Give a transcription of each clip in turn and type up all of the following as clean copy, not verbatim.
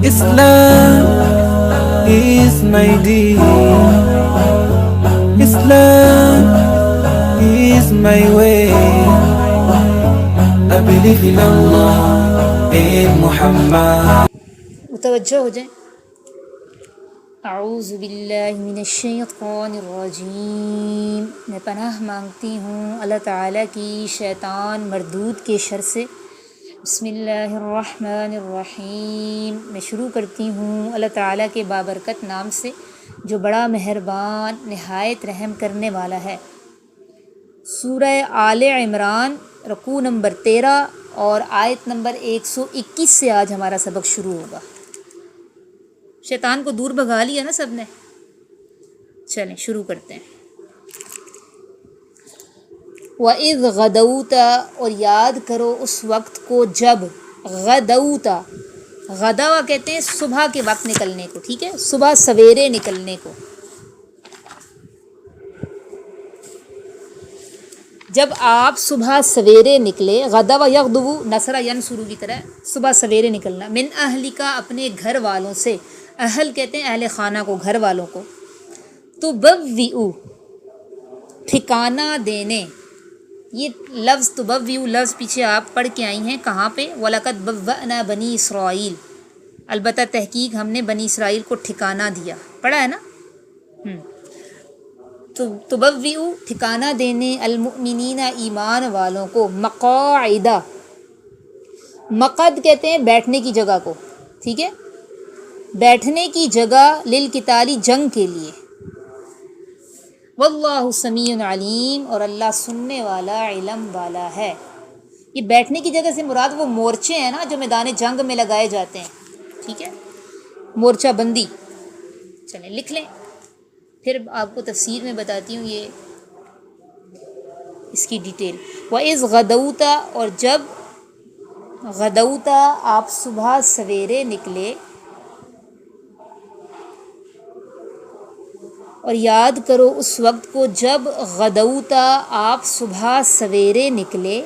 Islam is my deen. Islam is my way. I believe in Allah, in Muhammad. متوجہ ہو جائیں. اعوذ باللہ من الشیطان الرجیم. میں پناہ مانگتی ہوں اللہ تعالیٰ کی شیطان مردود کے شر سے. بسم اللہ الرحمن الرحیم. میں شروع کرتی ہوں اللہ تعالیٰ کے بابرکت نام سے جو بڑا مہربان نہایت رحم کرنے والا ہے. سورہ آل عمران رکوع نمبر 13 اور آیت نمبر 121 سے آج ہمارا سبق شروع ہوگا. شیطان کو دور بھگا لیا نا سب نے. چلیں شروع کرتے ہیں. وَإِذْ غَدَوْتَ، اور یاد کرو اس وقت کو جب غدوتا، غدوا کہتے ہیں صبح کے وقت نکلنے کو، ٹھیک ہے، صبح سویرے نکلنے کو. جب آپ صبح سویرے نکلے، غدوا یغدو نصر ینصر کی طرح صبح سویرے نکلنا. من اہلک، اپنے گھر والوں سے. اہل کہتے ہیں اہل خانہ کو، گھر والوں کو. تبوئ، ٹھکانہ دینے. یہ لفظ تبوئ لفظ پیچھے آپ پڑھ کے آئی ہیں کہاں پہ؟ وَلَقَدْ بَوَّأْنَا بَنِي اسرائیل. البتہ تحقیق ہم نے بنی اسرائیل کو ٹھکانہ دیا. پڑھا ہے نا؟ تبوئ ٹھکانہ دینے، المؤمنین ایمان والوں کو، مقاعدہ. مقعد کہتے ہیں بیٹھنے کی جگہ کو، ٹھیک ہے، بیٹھنے کی جگہ، للقتال جنگ کے لیے. واللہ سمیع علیم، اور اللہ سننے والا علم والا ہے. یہ بیٹھنے کی جگہ سے مراد وہ مورچے ہیں نا جو میدان جنگ میں لگائے جاتے ہیں، ٹھیک ہے، مورچہ بندی. چلیں لکھ لیں، پھر آپ کو تفسیر میں بتاتی ہوں یہ اس کی ڈیٹیل. وَإِذْ غَدَوْتَ، اور جب غدوتا آپ صبح سویرے نکلے. اور یاد کرو اس وقت کو جب غدوتا آپ صبح سویرے نکلے.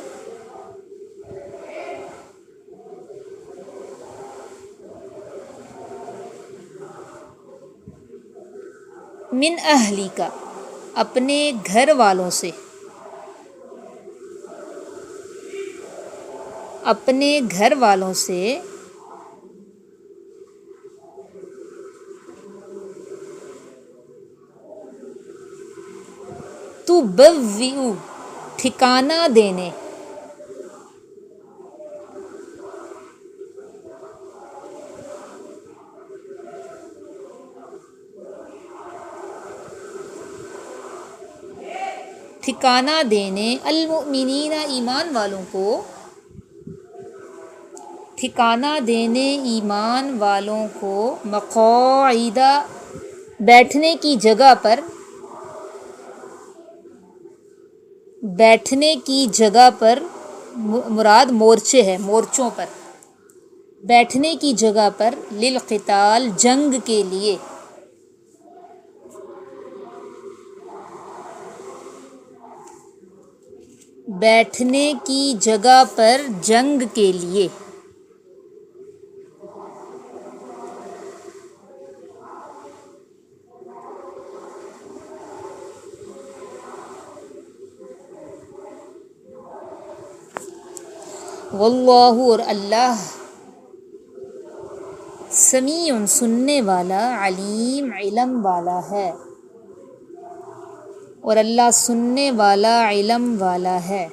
من اہلک، اپنے گھر والوں سے. اپنے گھر والوں سے. تبوئ ٹھکانہ دینے. ٹھکانہ دینے، المؤمنین ایمان والوں کو. ٹھکانہ دینے ایمان والوں کو، مقاعدہ بیٹھنے کی جگہ پر. بیٹھنے کی جگہ پر مراد مورچے ہے، مورچوں پر. بیٹھنے کی جگہ پر، للقتال جنگ کے لیے. بیٹھنے کی جگہ پر جنگ کے لیے. واللہ، اور اللہ، سمیع سننے والا، علیم علم والا ہے. اور اللہ سننے والا علم والا ہے.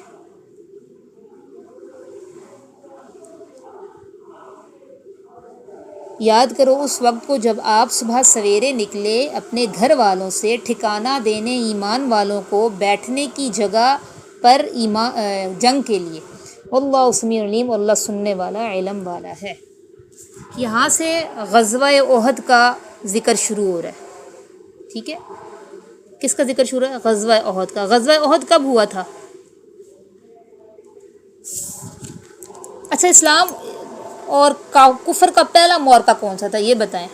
یاد کرو اس وقت کو جب آپ صبح سویرے نکلے اپنے گھر والوں سے ٹھکانہ دینے ایمان والوں کو بیٹھنے کی جگہ پر جنگ کے لیے. واللہ سمیع علیم، اللہ سننے والا علم والا ہے. یہاں سے غزوہ احد کا ذکر شروع ہو رہا ہے، ٹھیک ہے. کس کا ذکر شروع ہے؟ غزوہ احد کا. غزوہ احد کب ہوا تھا؟ اچھا، اسلام اور کفر کا پہلا معرکہ کون سا تھا یہ بتائیں.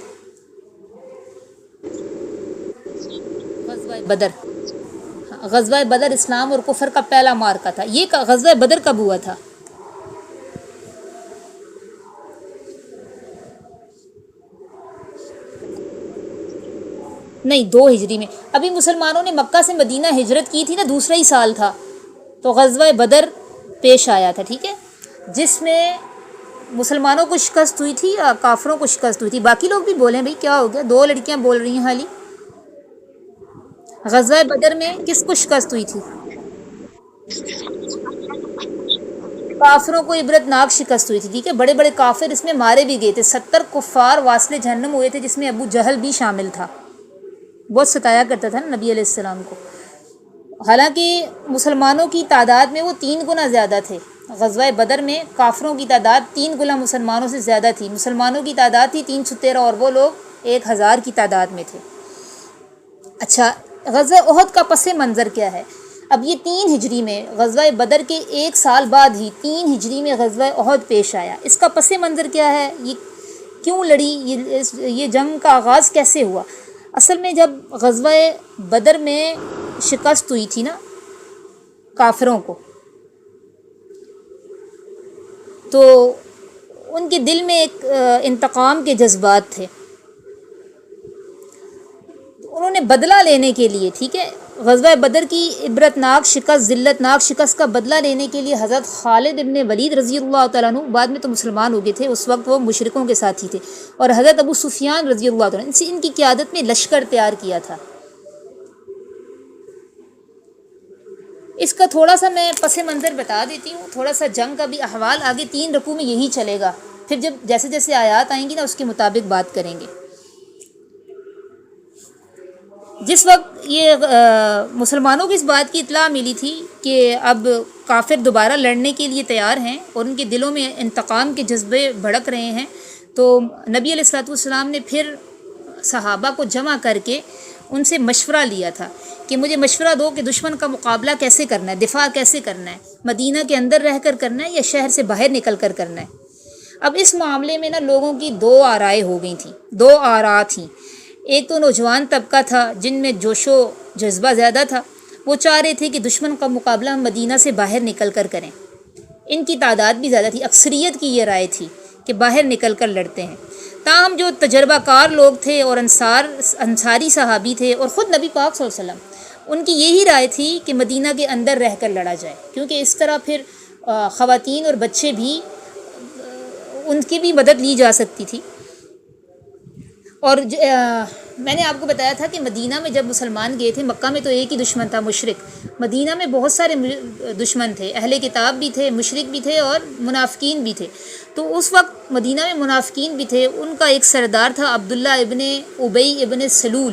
غزوہ بدر. غزوہ بدر اسلام اور کفر کا پہلا معرکہ تھا. یہ غزوہ بدر کب ہوا تھا؟ نہیں، 2 ہجری میں. ابھی مسلمانوں نے مکہ سے مدینہ ہجرت کی تھی نا، دوسرا ہی سال تھا، تو غزوہ بدر پیش آیا تھا. ٹھیک ہے، جس میں مسلمانوں کو شکست ہوئی تھی یا کافروں کو شکست ہوئی تھی؟ باقی لوگ بھی بولیں بھائی، کیا ہو گیا؟ 2 لڑکیاں بول رہی ہیں حالی. غزوہ بدر میں کس کو شکست ہوئی تھی؟ کافروں کو عبرت ناک شکست ہوئی تھی. ٹھیک ہے، بڑے بڑے کافر اس میں مارے بھی گئے تھے. 70 کفار واصل جہنم ہوئے تھے، جس میں ابو جہل بھی شامل تھا. بہت ستایا کرتا تھا نا نبی علیہ السلام کو. حالانکہ مسلمانوں کی تعداد میں وہ 3 گنا زیادہ تھے. غزوہ بدر میں کافروں کی تعداد 3 گنا مسلمانوں سے زیادہ تھی. مسلمانوں کی تعداد تھی 313 اور وہ لوگ 1000 کی تعداد میں تھے. اچھا، غزوہ احد کا پس منظر کیا ہے؟ اب یہ 3 ہجری میں، غزوہ بدر کے 1 سال بعد ہی 3 ہجری میں غزوہ احد پیش آیا. اس کا پس منظر کیا ہے؟ یہ کیوں لڑی؟ یہ جنگ کا آغاز کیسے ہوا؟ اصل میں جب غزوہ بدر میں شکست ہوئی تھی نا کافروں کو، تو ان کے دل میں ایک انتقام کے جذبات تھے. انہوں نے بدلہ لینے کے لیے، ٹھیک ہے، غزوہ بدر کی عبرت ناک شکست، ذلت ناک شکست کا بدلہ لینے کے لیے حضرت خالد ابن ولید رضی اللہ تعالیٰ عنہ، بعد میں تو مسلمان ہو گئے تھے، اس وقت وہ مشرکوں کے ساتھی تھے، اور حضرت ابو سفیان رضی اللہ تعالیٰ عنہ، ان کی قیادت میں لشکر تیار کیا تھا. اس کا تھوڑا سا میں پس منظر بتا دیتی ہوں، تھوڑا سا جنگ کا بھی احوال. آگے 3 رکوع میں یہی چلے گا، پھر جب جیسے جیسے آیات آئیں گی نا، اس کے مطابق بات کریں گے. جس وقت یہ مسلمانوں کو اس بات کی اطلاع ملی تھی کہ اب کافر دوبارہ لڑنے کے لیے تیار ہیں اور ان کے دلوں میں انتقام کے جذبے بھڑک رہے ہیں، تو نبی علیہ الصلوۃ والسلام نے پھر صحابہ کو جمع کر کے ان سے مشورہ لیا تھا کہ مجھے مشورہ دو کہ دشمن کا مقابلہ کیسے کرنا ہے، دفاع کیسے کرنا ہے، مدینہ کے اندر رہ کر کرنا ہے یا شہر سے باہر نکل کر کرنا ہے. اب اس معاملے میں نا لوگوں کی 2 آرائیں ہو گئی تھیں، 2 آراء تھیں. ایک تو نوجوان طبقہ تھا جن میں جوش و جذبہ زیادہ تھا، وہ چاہ رہے تھے کہ دشمن کا مقابلہ ہم مدینہ سے باہر نکل کر کریں. ان کی تعداد بھی زیادہ تھی، اکثریت کی یہ رائے تھی کہ باہر نکل کر لڑتے ہیں. تاہم جو تجربہ کار لوگ تھے اور انصاری صحابی تھے اور خود نبی پاک صلی اللہ علیہ وسلم، ان کی یہی رائے تھی کہ مدینہ کے اندر رہ کر لڑا جائے، کیونکہ اس طرح پھر خواتین اور بچے بھی، ان کی بھی مدد لی جا سکتی تھی. اور میں نے آپ کو بتایا تھا کہ مدینہ میں جب مسلمان گئے تھے، مکہ میں تو ایک ہی دشمن تھا، مشرک. مدینہ میں بہت سارے دشمن تھے، اہل کتاب بھی تھے، مشرک بھی تھے اور منافقین بھی تھے. تو اس وقت مدینہ میں منافقین بھی تھے. ان کا ایک سردار تھا عبداللہ ابن ابی ابن سلول.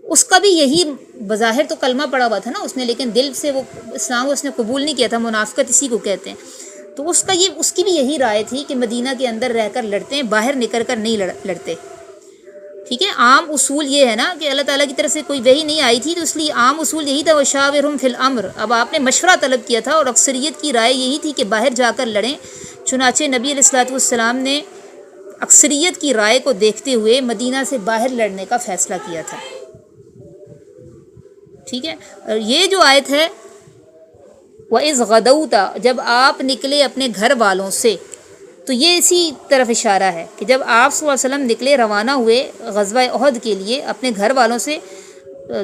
اس کا بھی یہی، بظاہر تو کلمہ پڑا ہوا تھا نا اس نے، لیکن دل سے وہ اسلام اس نے قبول نہیں کیا تھا. منافقت اسی کو کہتے ہیں. تو اس کی بھی یہی رائے تھی کہ مدینہ کے اندر رہ کر لڑتے ہیں، باہر نکل کر نہیں لڑتے. ٹھیک ہے، عام اصول یہ ہے نا کہ اللہ تعالیٰ کی طرف سے کوئی وحی نہیں آئی تھی، تو اس لیے عام اصول یہی تھا، وشاورہم فی الامر. اب آپ نے مشورہ طلب کیا تھا اور اکثریت کی رائے یہی تھی کہ باہر جا کر لڑیں. چنانچہ نبی علیہ الصلوۃ والسلام نے اکثریت کی رائے کو دیکھتے ہوئے مدینہ سے باہر لڑنے کا فیصلہ کیا تھا. ٹھیک ہے، اور یہ جو آیت ہے وَإِذْ غَدَوْتَ، جب آپ نکلے اپنے گھر والوں سے، تو یہ اسی طرف اشارہ ہے کہ جب آپ صلی اللہ علیہ وسلم نکلے، روانہ ہوئے غزوہ احد کے لیے اپنے گھر والوں سے،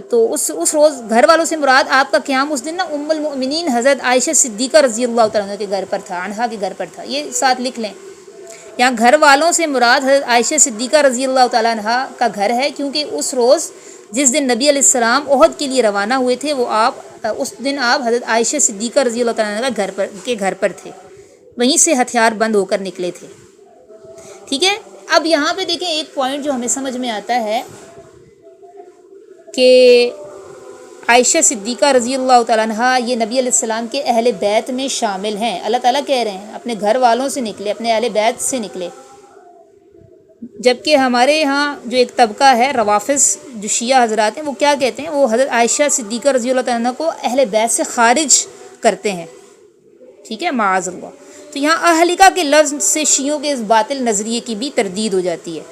تو اس روز گھر والوں سے مراد آپ کا قیام اس دن نا ام المؤمنین حضرت عائشہ صدیقہ رضی اللہ تعالیٰ عنہ کے گھر پر تھا، عنہا کے گھر پر تھا. یہ ساتھ لکھ لیں، یہاں گھر والوں سے مراد حضرت عائشہ صدیقہ رضی اللہ تعالیٰ عنہا کا گھر ہے، کیونکہ اس روز جس دن نبی علیہ السلام احد کے لیے روانہ ہوئے تھے، وہ اس دن آپ حضرت عائشہ صدیقہ رضی اللہ تعالیٰ عنہ کے گھر پر تھے، وہیں سے ہتھیار بند ہو کر نکلے تھے. ٹھیک ہے، اب یہاں پہ دیکھیں ایک پوائنٹ جو ہمیں سمجھ میں آتا ہے کہ عائشہ صدیقہ رضی اللہ تعالیٰ عنہ یہ نبی علیہ السلام کے اہل بیت میں شامل ہیں. اللہ تعالیٰ کہہ رہے ہیں اپنے گھر والوں سے نکلے، اپنے اہل بیت سے نکلے. جبکہ ہمارے یہاں جو ایک طبقہ ہے روافض، جو شیعہ حضرات ہیں، وہ کیا کہتے ہیں، وہ حضرت عائشہ صدیقہ رضی اللہ تعالیٰ عنہ کو اہل بیت سے خارج کرتے ہیں. ٹھیک ہے، معاذ اللہ. تو یہاں اہلکہ کے لفظ سے شیعوں کے اس باطل نظریے کی بھی تردید ہو جاتی ہے.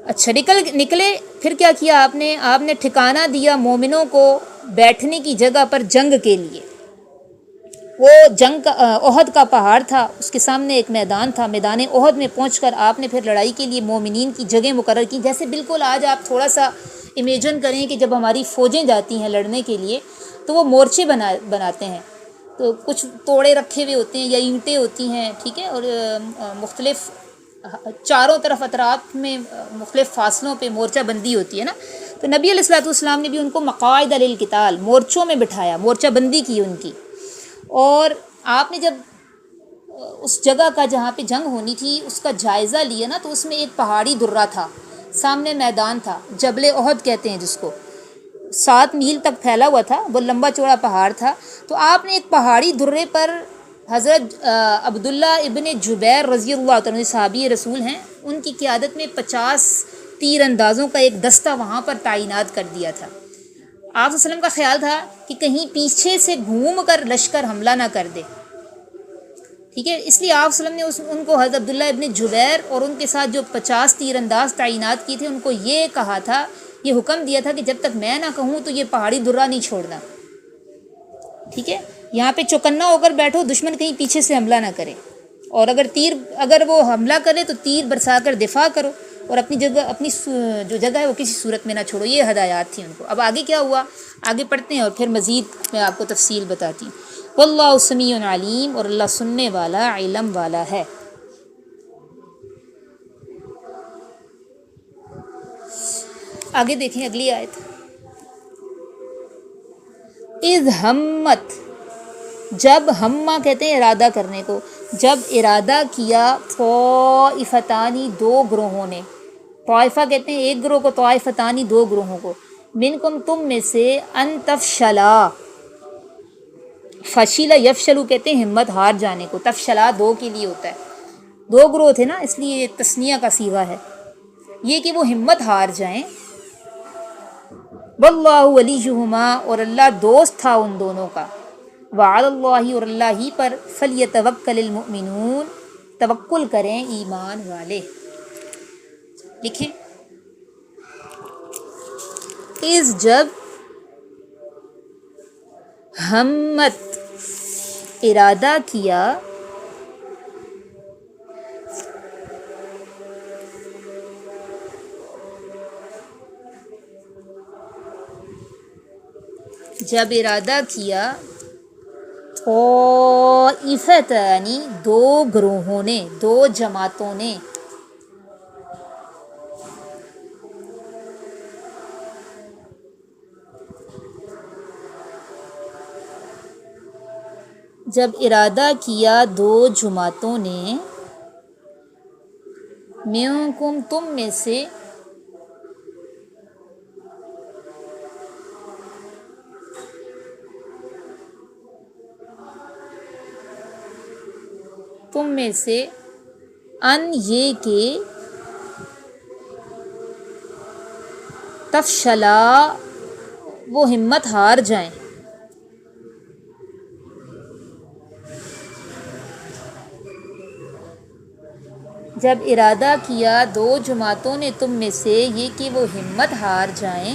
اچھا، نکلے پھر کیا کیا آپ نے ٹھکانہ دیا مومنوں کو بیٹھنے کی جگہ پر جنگ کے لیے. وہ جنگ کا احد کا پہاڑ تھا، اس کے سامنے ایک میدان تھا. میدان احد میں پہنچ کر آپ نے پھر لڑائی کے لیے مومنین کی جگہ مقرر کی. جیسے بالکل آج آپ تھوڑا سا امیجن کریں کہ جب ہماری فوجیں جاتی ہیں لڑنے کے لیے تو وہ مورچے بناتے ہیں، تو کچھ توڑے رکھے ہوئے ہوتے ہیں یا اینٹیں ہوتی ہیں، ٹھیک ہے، اور مختلف چاروں طرف اطراف میں مختلف فاصلوں پہ مورچہ بندی ہوتی ہے نا. تو نبی علیہ الصلوۃ والسلام نے بھی ان کو مقاعد للقتال، مورچوں میں بٹھایا، مورچہ بندی کی ان کی. اور آپ نے جب اس جگہ کا جہاں پہ جنگ ہونی تھی اس کا جائزہ لیا نا، تو اس میں ایک پہاڑی درہ تھا، سامنے میدان تھا، جبل احد کہتے ہیں جس کو، 7 میل تک پھیلا ہوا تھا، وہ لمبا چوڑا پہاڑ تھا. تو آپ نے ایک پہاڑی درے پر حضرت عبداللہ ابن جبیر رضی اللہ عنہ صحابی رسول ہیں، ان کی قیادت میں 50 تیر اندازوں کا ایک دستہ وہاں پر تعینات کر دیا تھا. آپ صلی اللہ علیہ وسلم کا خیال تھا کہ کہیں پیچھے سے گھوم کر لشکر حملہ نہ کر دے، ٹھیک ہے. اس لیے آپ صلی اللہ علیہ وسلم نے ان کو حضرت عبداللہ ابن جبیر اور ان کے ساتھ جو 50 تیر انداز تعینات کی تھے ان کو یہ کہا تھا، یہ حکم دیا تھا کہ جب تک میں نہ کہوں تو یہ پہاڑی درہ نہیں چھوڑنا، ٹھیک ہے. یہاں پہ چوکنا ہو کر بیٹھو، دشمن کہیں پیچھے سے حملہ نہ کرے، اور اگر وہ حملہ کرے تو تیر برسا کر دفاع کرو، اور اپنی جو جگہ ہے وہ کسی صورت میں نہ چھوڑو. یہ ہدایات تھیں ان کو. اب آگے کیا ہوا آگے پڑھتے ہیں اور پھر مزید میں آپ کو تفصیل بتاتی ہوں. واللہ سمیع علیم، اور اللہ سننے والا علم والا ہے. آگے دیکھیں اگلی آیت. اذ ہمت، جب ہمہ کہتے ہیں ارادہ کرنے کو، جب ارادہ کیا طائفتانی، 2 گروہوں نے. طائفہ کہتے ہیں ایک گروہ کو، طائفتانی 2 گروہوں کو. منکم، تم میں سے، ان تفشلا، فشیلا یفشلو کہتے ہیں ہمت ہار جانے کو، تفشلا 2 کے لیے ہوتا ہے، 2 گروہ تھے نا اس لیے تثنیہ کا صیغہ ہے، یہ کہ وہ ہمت ہار جائیں. واللہ ولیہما، اور اللہ دوست تھا ان دونوں کا. وعلی اللہ، اور اللہ ہی پر، فلیتوکل المؤمنون، توکل کریں ایمان والے. لکھیں اذ، جب، ہمت ارادہ کیا، جب ارادہ کیا، طائفتانی 2 گروہوں نے، 2 جماعتوں نے. جب ارادہ کیا 2 جماعتوں نے، منکم، تم میں سے، ان یہ کہ، تفشلا وہ ہمت ہار جائیں. جب ارادہ کیا 2 جماعتوں نے تم میں سے یہ کہ وہ ہمت ہار جائیں.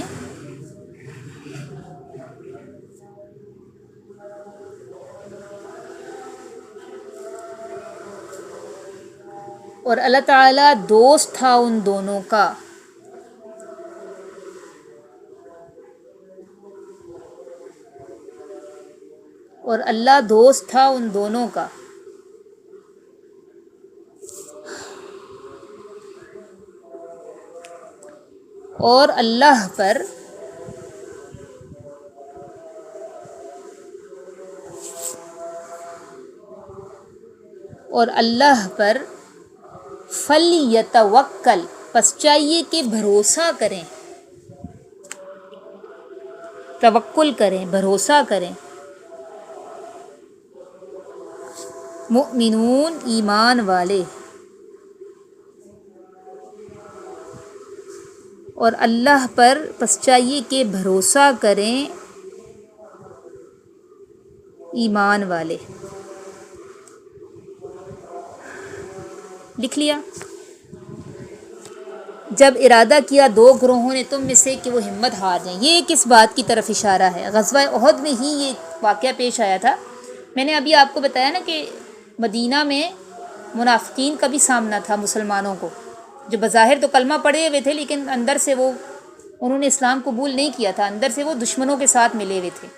اور اللہ تعالیٰ دوست تھا ان دونوں کا. اور اللہ دوست تھا ان دونوں کا. اور اللہ پر، فَلْيَتَوَکَّل، پس چاہیے کہ بھروسہ کریں، توکل کریں، بھروسہ کریں. مؤمنون، ایمان والے. اور اللہ پر پس چاہیے کہ بھروسہ کریں ایمان والے. لکھ لیا. جب ارادہ کیا دو گروہوں نے تم میں سے کہ وہ ہمت ہار جائیں. یہ کس بات کی طرف اشارہ ہے؟ غزوہ احد میں ہی یہ واقعہ پیش آیا تھا. میں نے ابھی آپ کو بتایا نا کہ مدینہ میں منافقین کا بھی سامنا تھا مسلمانوں کو، جو بظاہر تو کلمہ پڑھے ہوئے تھے لیکن اندر سے وہ انہوں نے اسلام قبول نہیں کیا تھا، اندر سے وہ دشمنوں کے ساتھ ملے ہوئے تھے.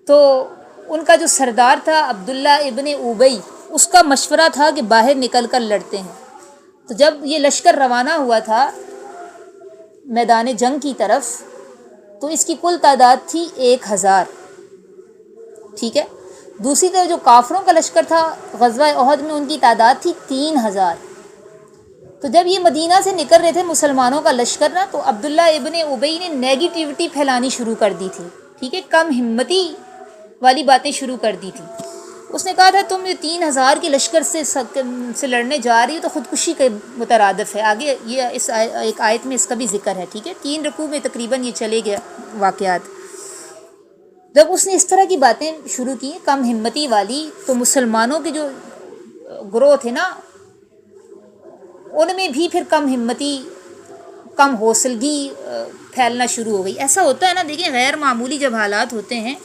تو ان کا جو سردار تھا عبداللہ ابن ابی، اس کا مشورہ تھا کہ باہر نکل کر لڑتے ہیں. تو جب یہ لشکر روانہ ہوا تھا میدان جنگ کی طرف تو اس کی کل تعداد تھی 1000. ٹھیک ہے. دوسری طرف جو کافروں کا لشکر تھا غزوہ احد میں، ان کی تعداد تھی 3000. تو جب یہ مدینہ سے نکل رہے تھے مسلمانوں کا لشکر نا، تو عبداللہ ابن ابی نے نیگیٹیوٹی پھیلانی شروع کر دی تھی. ٹھیک ہے، کم ہمتی والی باتیں شروع کر دی تھی. اس نے کہا تھا تم یہ 3000 کے لشکر سے لڑنے جا رہی ہو تو خودکشی کے مترادف ہے. آگے یہ اس ایک آیت میں اس کا بھی ذکر ہے. ٹھیک ہے، 3 رکوع میں تقریباً یہ چلے گیا واقعات. جب اس نے اس طرح کی باتیں شروع کی کم ہمتی والی، تو مسلمانوں کے جو گروہ تھے نا، ان میں بھی پھر کم ہمتی، کم حوصلگی پھیلنا شروع ہو گئی. ایسا ہوتا ہے نا، دیکھیں غیر معمولی جب حالات ہوتے ہیں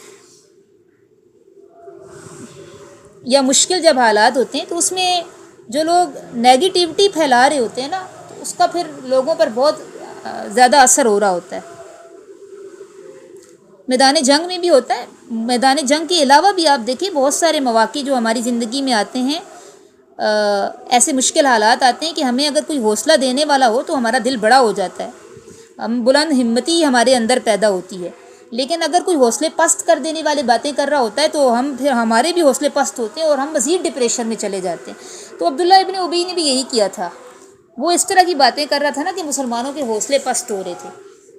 یا مشکل جب حالات ہوتے ہیں تو اس میں جو لوگ نیگیٹیوٹی پھیلا رہے ہوتے ہیں نا، تو اس کا پھر لوگوں پر بہت زیادہ اثر ہو رہا ہوتا ہے. میدان جنگ میں بھی ہوتا ہے. میدان جنگ کے علاوہ بھی آپ دیکھیں بہت سارے مواقع جو ہماری زندگی میں آتے ہیں، ایسے مشکل حالات آتے ہیں کہ ہمیں اگر کوئی حوصلہ دینے والا ہو تو ہمارا دل بڑا ہو جاتا ہے، ہم بلند ہمتی ہمارے اندر پیدا ہوتی ہے. لیکن اگر کوئی حوصلے پست کر دینے والی باتیں کر رہا ہوتا ہے تو ہم پھر ہمارے بھی حوصلے پست ہوتے ہیں اور ہم مزید ڈپریشن میں چلے جاتے ہیں. تو عبداللہ ابن ابی نے بھی یہی کیا تھا. وہ اس طرح کی باتیں کر رہا تھا نا کہ مسلمانوں کے حوصلے پست ہو رہے تھے.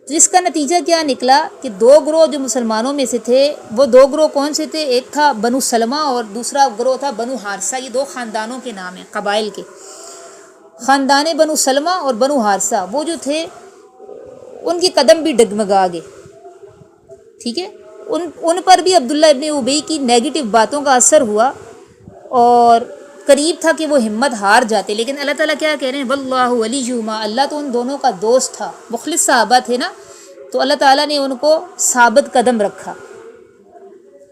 جس کا نتیجہ کیا نکلا کہ 2 گروہ جو مسلمانوں میں سے تھے، وہ 2 گروہ کون سے تھے؟ ایک تھا بنو سلمہ اور دوسرا گروہ تھا بنو حارثہ. یہ 2 خاندانوں کے نام ہیں، قبائل کے. خاندان بنو سلمہ اور بنو حارثہ وہ جو تھے ان کے قدم بھی ڈگمگا گئے. ٹھیک ہے، ان پر بھی عبداللہ ابن ابی کی نیگیٹو باتوں کا اثر ہوا اور قریب تھا کہ وہ ہمت ہار جاتے. لیکن اللہ تعالیٰ کیا کہہ رہے ہیں؟ واللہ ولیہما، اللہ تو ان دونوں کا دوست تھا. مخلص صحابہ تھے نا، تو اللہ تعالیٰ نے ان کو ثابت قدم رکھا.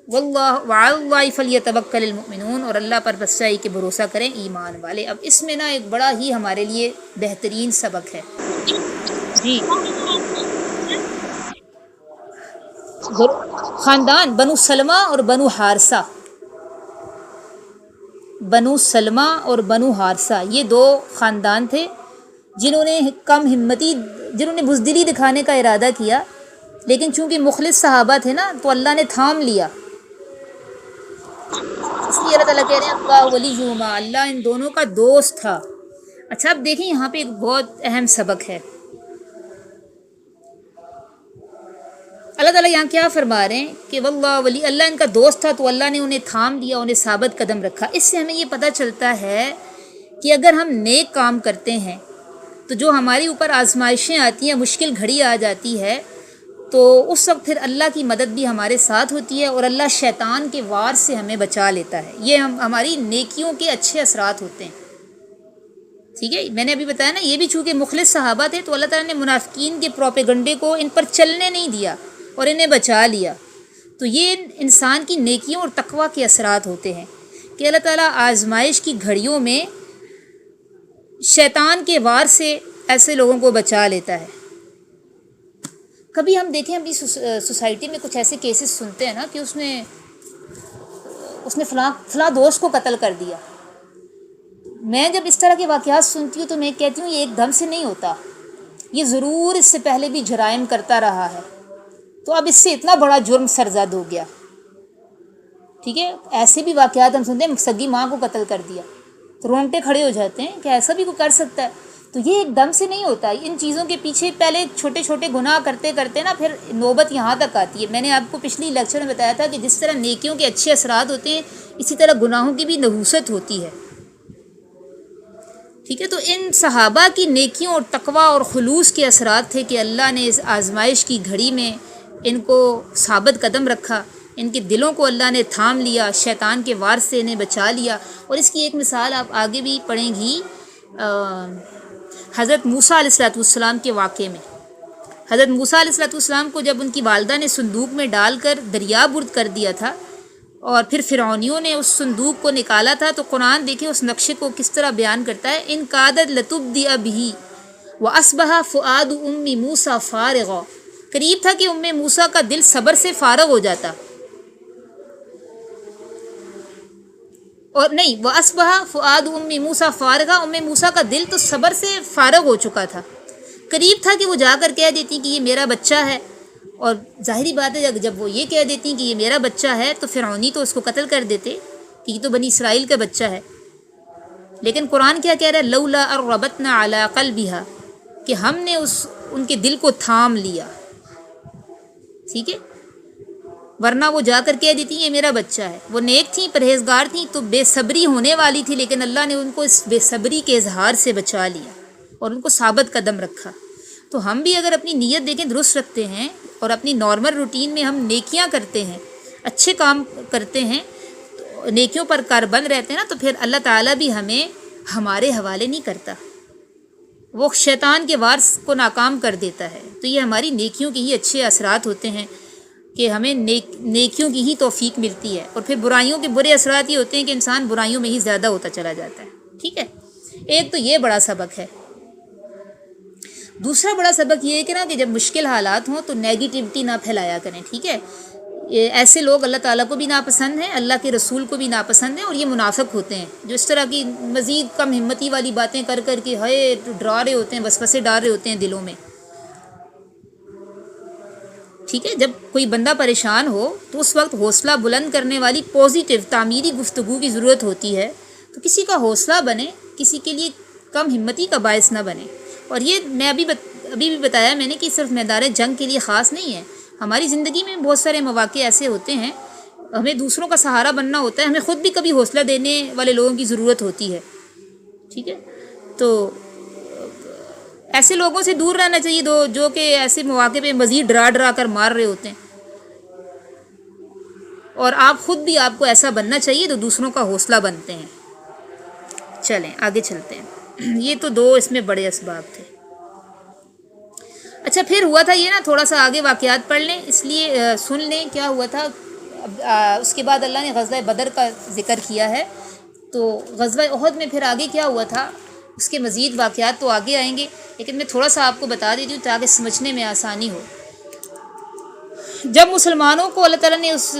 واللہ وعلی اللہ فلیتوکل المؤمنون، اور اللہ پر بس چاہیے کہ بھروسہ کریں ایمان والے. اب اس میں نا ایک بڑا ہی ہمارے لیے بہترین سبق ہے. جی، خاندان بنو سلمہ اور بنو حارثہ، بنو سلمہ اور بنو حارثہ یہ 2 خاندان تھے جنہوں نے کم ہمتی، جنہوں نے بزدلی دکھانے کا ارادہ کیا. لیکن چونکہ مخلص صحابہ تھے نا تو اللہ نے تھام لیا. اس لیے اللہ تعالیٰ کہہ رہے ہیں اللہ ولیہما، اللہ ان دونوں کا دوست تھا. اچھا اب دیکھیں یہاں پہ ایک بہت اہم سبق ہے. اللہ تعالیٰ یہاں کیا فرما رہے ہیں کہ واللہ ولی، اللہ ان کا دوست تھا تو اللہ نے انہیں تھام لیا، انہیں ثابت قدم رکھا. اس سے ہمیں یہ پتہ چلتا ہے کہ اگر ہم نیک کام کرتے ہیں تو جو ہمارے اوپر آزمائشیں آتی ہیں، مشکل گھڑی آ جاتی ہے، تو اس وقت پھر اللہ کی مدد بھی ہمارے ساتھ ہوتی ہے اور اللہ شیطان کے وار سے ہمیں بچا لیتا ہے. یہ ہماری نیکیوں کے اچھے اثرات ہوتے ہیں. ٹھیک ہے، میں نے ابھی بتایا نا، یہ بھی چونکہ مخلص صحابہ تھے تو اللہ تعالیٰ نے منافقین کے پروپیگنڈے کو ان پر چلنے نہیں دیا اور انہیں بچا لیا. تو یہ انسان کی نیکیوں اور تقوی کے اثرات ہوتے ہیں کہ اللہ تعالیٰ آزمائش کی گھڑیوں میں شیطان کے وار سے ایسے لوگوں کو بچا لیتا ہے. کبھی ہم دیکھیں ابھی سوسائٹی میں کچھ ایسے کیسز سنتے ہیں نا کہ اس نے فلاں دوست کو قتل کر دیا. میں جب اس طرح کے واقعات سنتی ہوں تو میں کہتی ہوں یہ ایک دم سے نہیں ہوتا، یہ ضرور اس سے پہلے بھی جرائم کرتا رہا ہے، تو اب اس سے اتنا بڑا جرم سرزد ہو گیا. ٹھیک ہے، ایسے بھی واقعات ہم سنتے ہیں، سگی ماں کو قتل کر دیا، تو رونگٹے کھڑے ہو جاتے ہیں کہ ایسا بھی کوئی کر سکتا ہے. تو یہ ایک دم سے نہیں ہوتا. ان چیزوں کے پیچھے پہلے چھوٹے چھوٹے گناہ کرتے کرتے نا پھر نوبت یہاں تک آتی ہے. میں نے آپ کو پچھلی لیکچر میں بتایا تھا کہ جس طرح نیکیوں کے اچھے اثرات ہوتے ہیں، اسی طرح گناہوں کی بھی نحوست ہوتی ہے. ٹھیک ہے، تو ان صحابہ کی نیکیوں اور تقوی اور خلوص کے اثرات تھے کہ اللہ نے اس آزمائش کی گھڑی میں ان کو ثابت قدم رکھا، ان کے دلوں کو اللہ نے تھام لیا، شیطان کے وار سے انہیں بچا لیا. اور اس کی ایک مثال آپ آگے بھی پڑھیں گی. حضرت موسیٰ علیہ السلام کے واقعے میں۔ حضرت موسیٰ علیہ السلام کو جب ان کی والدہ نے صندوق میں ڈال کر دریا برد کر دیا تھا اور پھر فرعونیوں نے اس صندوق کو نکالا تھا، تو قرآن دیکھیں اس نقشے کو کس طرح بیان کرتا ہے، ان کادت لتبدی بہ واصبح فؤاد ام موسیٰ فارغا، قریب تھا کہ ام موسیٰ کا دل صبر سے فارغ ہو جاتا، اور نہیں واصبح فؤاد ام موسیٰ فارغا، ام موسیٰ کا دل تو صبر سے فارغ ہو چکا تھا، قریب تھا کہ وہ جا کر کہہ دیتی کہ یہ میرا بچہ ہے، اور ظاہری بات ہے جب وہ یہ کہہ دیتی کہ یہ میرا بچہ ہے تو فرعونی تو اس کو قتل کر دیتے کہ یہ تو بنی اسرائیل کا بچہ ہے۔ لیکن قرآن کیا کہہ رہا ہے، لولا اربتنا علی قلبہا، کہ ہم نے ان کے دل کو تھام لیا، ٹھیک ہے، ورنہ وہ جا کر کہہ دیتی یہ میرا بچہ ہے۔ وہ نیک تھیں، پرہیزگار تھیں، تو بے صبری ہونے والی تھی، لیکن اللہ نے ان کو اس بے صبری کے اظہار سے بچا لیا اور ان کو ثابت قدم رکھا۔ تو ہم بھی اگر اپنی نیت دیکھیں درست رکھتے ہیں اور اپنی نارمل روٹین میں ہم نیکیاں کرتے ہیں، اچھے کام کرتے ہیں، نیکیوں پر کاربند رہتے ہیں نا، تو پھر اللہ تعالیٰ بھی ہمیں ہمارے حوالے نہیں کرتا، وہ شیطان کے وار کو ناکام کر دیتا ہے۔ تو یہ ہماری نیکیوں کے ہی اچھے اثرات ہوتے ہیں کہ ہمیں نیکیوں کی ہی توفیق ملتی ہے، اور پھر برائیوں کے برے اثرات یہ ہوتے ہیں کہ انسان برائیوں میں ہی زیادہ ہوتا چلا جاتا ہے، ٹھیک ہے۔ ایک تو یہ بڑا سبق ہے۔ دوسرا بڑا سبق یہ ہے کہ نا کہ جب مشکل حالات ہوں تو نیگیٹیوٹی نہ پھیلایا کریں، ٹھیک ہے۔ ایسے لوگ اللہ تعالیٰ کو بھی ناپسند ہیں، اللہ کے رسول کو بھی ناپسند ہیں، اور یہ منافق ہوتے ہیں جو اس طرح کی مزید کم ہمتی والی باتیں کر کر کے ڈرا رہے ہوتے ہیں، وسوسے ڈال رہے ہوتے ہیں دلوں میں، ٹھیک ہے۔ جب کوئی بندہ پریشان ہو تو اس وقت حوصلہ بلند کرنے والی پازیٹیو تعمیری گفتگو کی ضرورت ہوتی ہے، تو کسی کا حوصلہ بنے، کسی کے لیے کم ہمتی کا باعث نہ بنے۔ اور یہ میں ابھی بھی بتایا میں نے کہ صرف میدان جنگ کے لیے خاص نہیں ہے، ہماری زندگی میں بہت سارے مواقع ایسے ہوتے ہیں، ہمیں دوسروں کا سہارا بننا ہوتا ہے، ہمیں خود بھی کبھی حوصلہ دینے والے لوگوں کی ضرورت ہوتی ہے، ٹھیک ہے۔ تو ایسے لوگوں سے دور رہنا چاہیے جو کہ ایسے مواقع پہ مزید ڈرا کر مار رہے ہوتے ہیں، اور آپ خود بھی آپ کو ایسا بننا چاہیے تو دوسروں کا حوصلہ بنتے ہیں۔ چلیں آگے چلتے ہیں، یہ تو دو اس میں بڑے اسباب تھے۔ اچھا پھر ہوا تھا یہ نا، تھوڑا سا آگے واقعات پڑھ لیں، اس لیے سن لیں کیا ہوا تھا۔ اس کے بعد اللہ نے غزوہ بدر کا ذکر کیا ہے، تو غزوہ احد میں پھر آگے کیا ہوا تھا، اس کے مزید واقعات تو آگے آئیں گے، لیکن میں تھوڑا سا آپ کو بتا دیتی ہوں تاکہ سمجھنے میں آسانی ہو۔ جب مسلمانوں کو اللہ تعالیٰ نے اس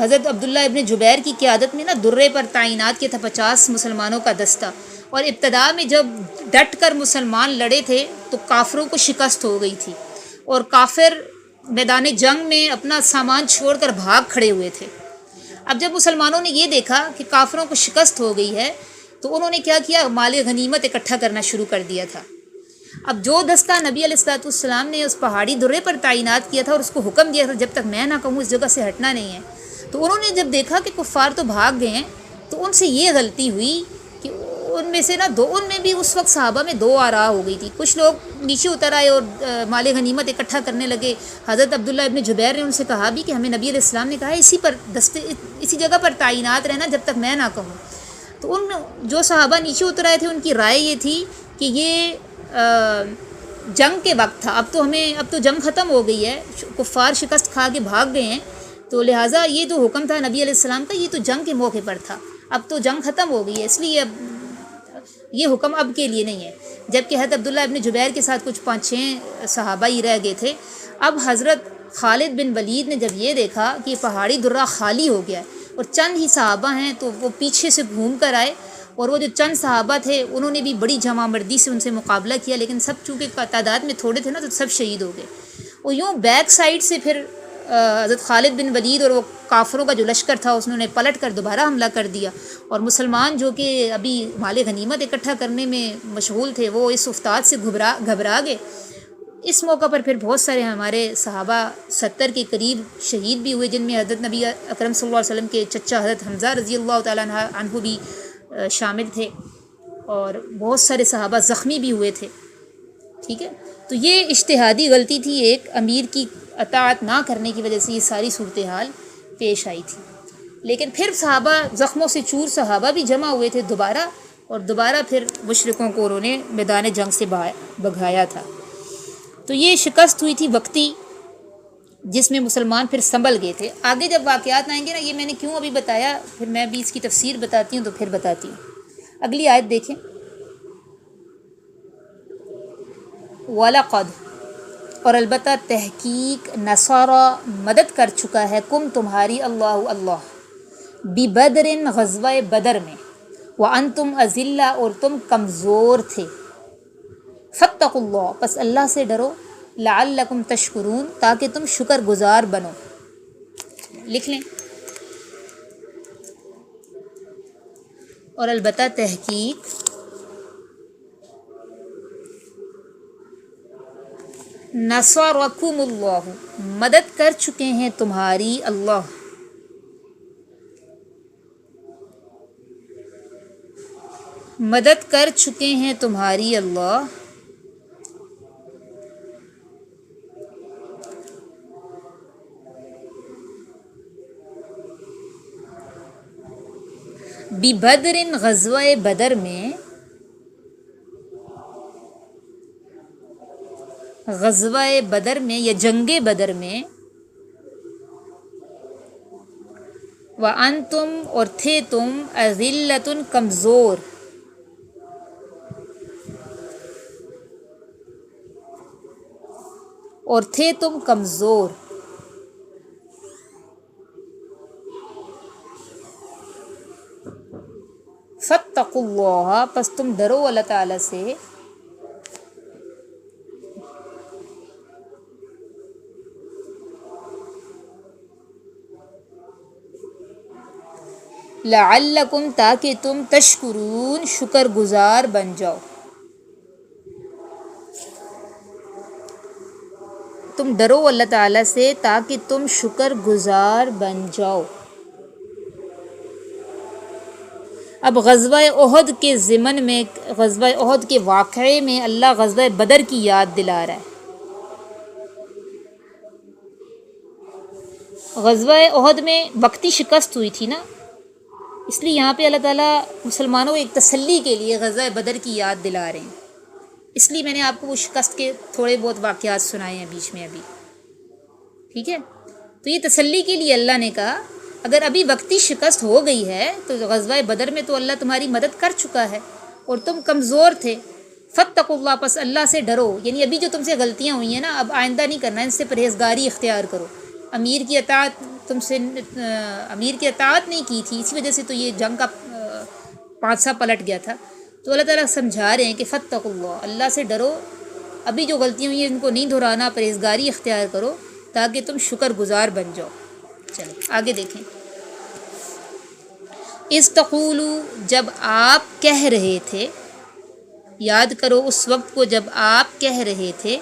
حضرت عبداللہ ابن جبیر کی قیادت میں نا درے پر تعینات کیا تھا 50 مسلمانوں کا دستہ، اور ابتدا میں جب ڈٹ کر مسلمان لڑے تھے تو کافروں کو شکست ہو گئی تھی، اور کافر میدان جنگ میں اپنا سامان چھوڑ کر بھاگ کھڑے ہوئے تھے۔ اب جب مسلمانوں نے یہ دیکھا کہ کافروں کو شکست ہو گئی ہے تو انہوں نے کیا کیا، مال غنیمت اکٹھا کرنا شروع کر دیا تھا۔ اب جو دستہ نبی علیہ السلام نے اس پہاڑی درے پر تعینات کیا تھا اور اس کو حکم دیا تھا جب تک میں نہ کہوں اس جگہ سے ہٹنا نہیں ہے، تو انہوں نے جب دیکھا کہ کفار تو بھاگ گئے ہیں، تو ان سے یہ غلطی ہوئی کہ ان میں سے نا ان میں بھی اس وقت صحابہ میں دو آراء ہو گئی تھی۔ کچھ لوگ نیچے اتر آئے اور مال غنیمت اکٹھا کرنے لگے۔ حضرت عبداللہ ابن جبیر نے ان سے کہا بھی کہ ہمیں نبی علیہ السلام نے کہا ہے اسی جگہ پر تعینات رہنا جب تک میں نہ کہوں۔ تو ان جو صحابہ نیچے اتر آئے تھے ان کی رائے یہ تھی کہ یہ جنگ کے وقت تھا، اب تو جنگ ختم ہو گئی ہے، کفار شکست کھا کے بھاگ گئے ہیں، تو لہٰذا یہ جو حکم تھا نبی علیہ السلام کا یہ تو جنگ کے موقع پر تھا، اب تو جنگ ختم ہو گئی ہے، اس لیے اب یہ حکم اب کے لیے نہیں ہے۔ جبکہ حضرت عبداللہ ابن جبیر کے ساتھ کچھ 5-6 صحابہ ہی رہ گئے تھے۔ اب حضرت خالد بن ولید نے جب یہ دیکھا کہ یہ پہاڑی درہ خالی ہو گیا ہے اور چند ہی صحابہ ہیں، تو وہ پیچھے سے گھوم کر آئے، اور وہ جو چند صحابہ تھے انہوں نے بھی بڑی جمع مردی سے ان سے مقابلہ کیا، لیکن سب چونکہ تعداد میں تھوڑے تھے نا تو سب شہید ہو گئے۔ اور یوں بیک سائڈ سے پھر حضرت خالد بن ولید اور وہ کافروں کا جو لشکر تھا اس نے پلٹ کر دوبارہ حملہ کر دیا، اور مسلمان جو کہ ابھی مال غنیمت اکٹھا کرنے میں مشغول تھے وہ اس افتاد سے گھبرا گئے۔ اس موقع پر پھر بہت سارے ہمارے صحابہ 70 کے قریب شہید بھی ہوئے، جن میں حضرت نبی اکرم صلی اللہ علیہ وسلم کے چچا حضرت حمزہ رضی اللہ تعالیٰ عنہ بھی شامل تھے، اور بہت سارے صحابہ زخمی بھی ہوئے تھے، ٹھیک ہے۔ تو یہ اجتہادی غلطی تھی، ایک امیر کی اطاعت نہ کرنے کی وجہ سے یہ ساری صورتحال پیش آئی تھی۔ لیکن پھر صحابہ زخموں سے چور صحابہ بھی جمع ہوئے تھے دوبارہ، اور دوبارہ پھر مشرکوں کو انہوں نے میدان جنگ سے بھگایا تھا۔ تو یہ شکست ہوئی تھی وقتی، جس میں مسلمان پھر سنبھل گئے تھے۔ آگے جب واقعات آئیں گے نا، یہ میں نے کیوں ابھی بتایا، پھر میں بھی اس کی تفسیر بتاتی ہوں تو پھر بتاتی ہوں۔ اگلی آیت دیکھیں، وَلَقَدْ، اور البتہ تحقیق، نصارا، مدد کر چکا ہے، کم تمہاری، اللہ بِبَدْرٍ، غزوہ بدر میں، وَأَنْتُمْ أَذِلَّةٌ، اور تم کمزور تھے، فَاتَّقُوا اللَّهَ، پس اللہ سے ڈرو، لَعَلَّكُمْ تَشْكُرُونَ، تاکہ تم شکر گزار بنو۔ لکھ لیں، اور البتہ تحقیق، نصرکم اللہ، مدد کر چکے ہیں تمہاری اللہ، مدد کر چکے ہیں تمہاری اللہ، بِبَدْرٍ، غزوہ بدر میں، غزوہ بدر میں یا جنگ بدر میں، وَأَنْتُمْ، اور تھے تم، أَذِلَّةٌ، کمزور، اور تھے تم کمزور، فَاتَّقُوا اللَّهَ، پس تم ڈرو اللہ تعالیٰ سے، لَعَلَّكُمْ، تاکہ تم، تشکرون، شکر گزار بن جاؤ، تم ڈرو اللہ تعالیٰ سے تاکہ تم شکر گزار بن جاؤ۔ اب غزوہ احد کے ضمن میں، غزوہ احد کے واقعے میں اللہ غزوہ بدر کی یاد دلا رہا ہے۔ غزوہ احد میں وقتی شکست ہوئی تھی نا، اس لیے یہاں پہ اللہ تعالیٰ مسلمانوں کو ایک تسلی کے لیے غزوہ بدر کی یاد دلا رہے ہیں۔ اس لیے میں نے آپ کو وہ شکست کے تھوڑے بہت واقعات سنائے ہیں بیچ میں ابھی، ٹھیک ہے؟ تو یہ تسلی کے لیے اللہ نے کہا اگر ابھی وقتی شکست ہو گئی ہے تو غزوہ بدر میں تو اللہ تمہاری مدد کر چکا ہے اور تم کمزور تھے، فاتقوا اللہ، پس اللہ سے ڈرو، یعنی ابھی جو تم سے غلطیاں ہوئی ہیں نا، اب آئندہ نہیں کرنا، ان سے پرہیزگاری اختیار کرو۔ امیر کی اطاعت امیر کی اطاعت نہیں کی تھی، اسی وجہ سے تو یہ جنگ کا پانسا پلٹ گیا تھا۔ تو اللہ تعالیٰ سمجھا رہے ہیں کہ فاتقوا اللہ، اللہ سے ڈرو، ابھی جو غلطیاں ہوئی ہیں ان کو نہیں دہرانا، پرہیزگاری اختیار کرو تاکہ تم شکر گزار بن جاؤ۔ چلیں آگے دیکھیں، اذ تقولوا، جب آپ کہہ رہے تھے، یاد کرو اس وقت کو جب آپ کہہ رہے تھے،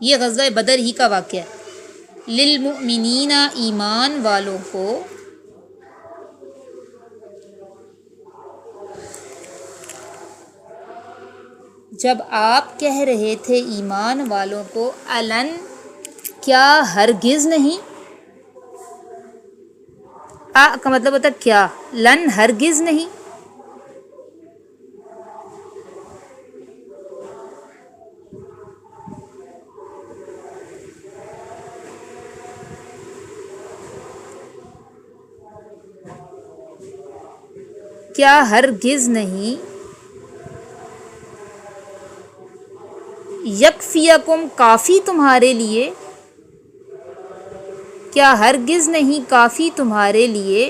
یہ غزوہ بدر ہی کا واقعہ ہے، للمؤمنین، ایمان والوں کو، جب آپ کہہ رہے تھے ایمان والوں کو، الن، کیا ہرگز نہیں، کا مطلب ہوتا ہے کیا، لن ہرگز نہیں، کیا ہرگز نہیں، یکفیکم، کافی تمہارے لیے، کیا ہرگز نہیں کافی تمہارے لیے،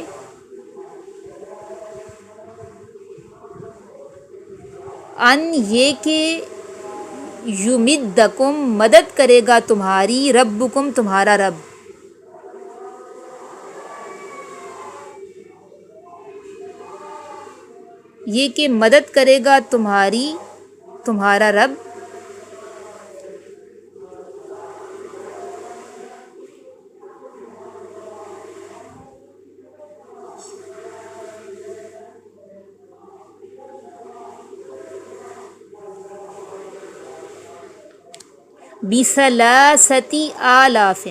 ان، یہ کہ، یمدکم، مدد کرے گا تمہاری، ربکم، تمہارا رب، یہ کہ مدد کرے گا تمہاری، تمہارا رب، بثلاثتی آلاف،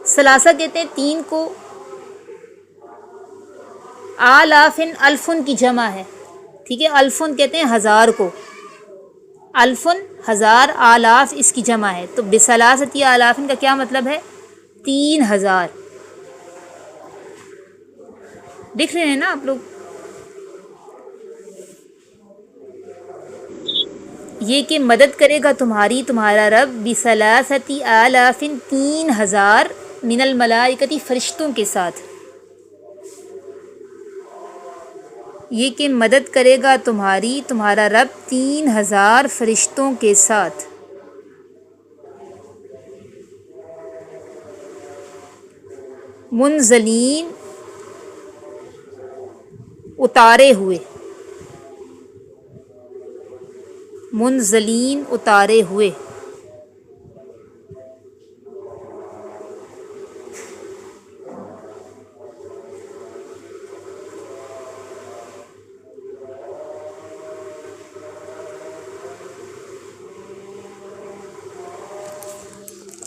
ثلاثہ کہتے ہیں تین کو، آلافن الفن کی جمع ہے، ٹھیک ہے، الفن کہتے ہیں ہزار کو، الفن ہزار، آلاف اس کی جمع ہے، تو بثلاثتی آلافن کا کیا مطلب ہے؟ 3000۔ دیکھ رہے ہیں نا آپ لوگ؟ یہ کہ مدد کرے گا تمہاری تمہارا رب بثلاثتی آلافن 3000 من الملائکتی فرشتوں کے ساتھ، یہ کہ مدد کرے گا تمہاری تمہارا رب 3000 فرشتوں کے ساتھ، منزلین اتارے ہوئے، منزلین اتارے ہوئے،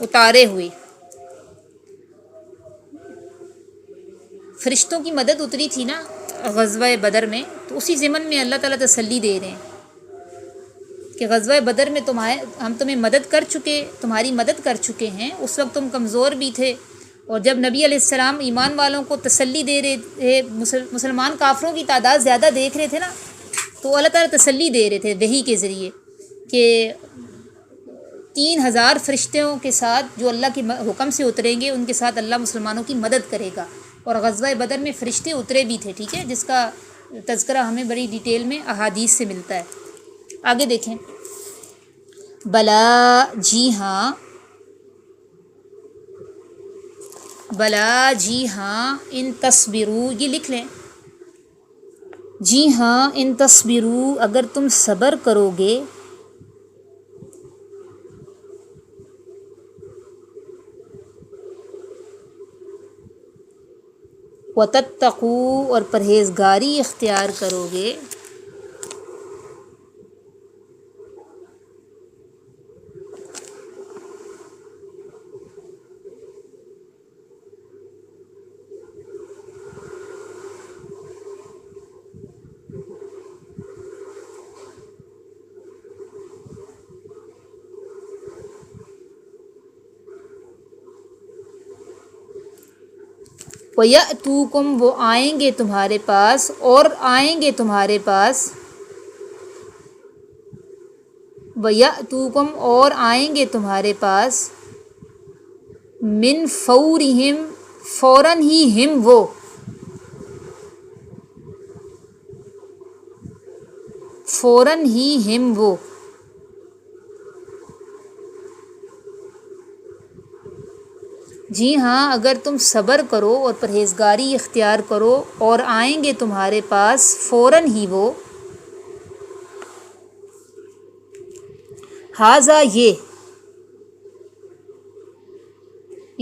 اتارے ہوئے۔ فرشتوں کی مدد اتری تھی نا غزوہ بدر میں، تو اسی ضمن میں اللہ تعالیٰ تسلی دے رہے ہیں کہ غزوہ بدر میں ہم تمہیں مدد کر چکے، تمہاری مدد کر چکے ہیں، اس وقت تم کمزور بھی تھے، اور جب نبی علیہ السلام ایمان والوں کو تسلی دے رہے تھے، مسلمان کافروں کی تعداد زیادہ دیکھ رہے تھے نا، تو اللہ تعالیٰ تسلی دے رہے تھے وحی کے ذریعے کہ 3000 فرشتوں کے ساتھ جو اللہ کے حکم سے اتریں گے، ان کے ساتھ اللہ مسلمانوں کی مدد کرے گا، اور غزوہ بدر میں فرشتے اترے بھی تھے، ٹھیک ہے، جس کا تذکرہ ہمیں بڑی ڈیٹیل میں احادیث سے ملتا ہے۔ آگے دیکھیں، بلا جی ہاں، بلا جی ہاں ان تصبروا، یہ لکھ لیں، جی ہاں ان تصبروا، اگر تم صبر کرو گے، وَتَتَّقُوا، اور پرہیزگاری اختیار کرو گے، وَيَأْتُوكُمْ، وہ آئیں گے تمہارے پاس، اور آئیں گے تمہارے پاس، وَيَأْتُوكُمْ، اور آئیں گے تمہارے پاس، من فورہم، فوراً ہی، ہم وہ، فوراً ہی ہم وہ، جی ہاں اگر تم صبر کرو اور پرہیزگاری اختیار کرو، اور آئیں گے تمہارے پاس فوراً ہی وہ، ھذا، یہ،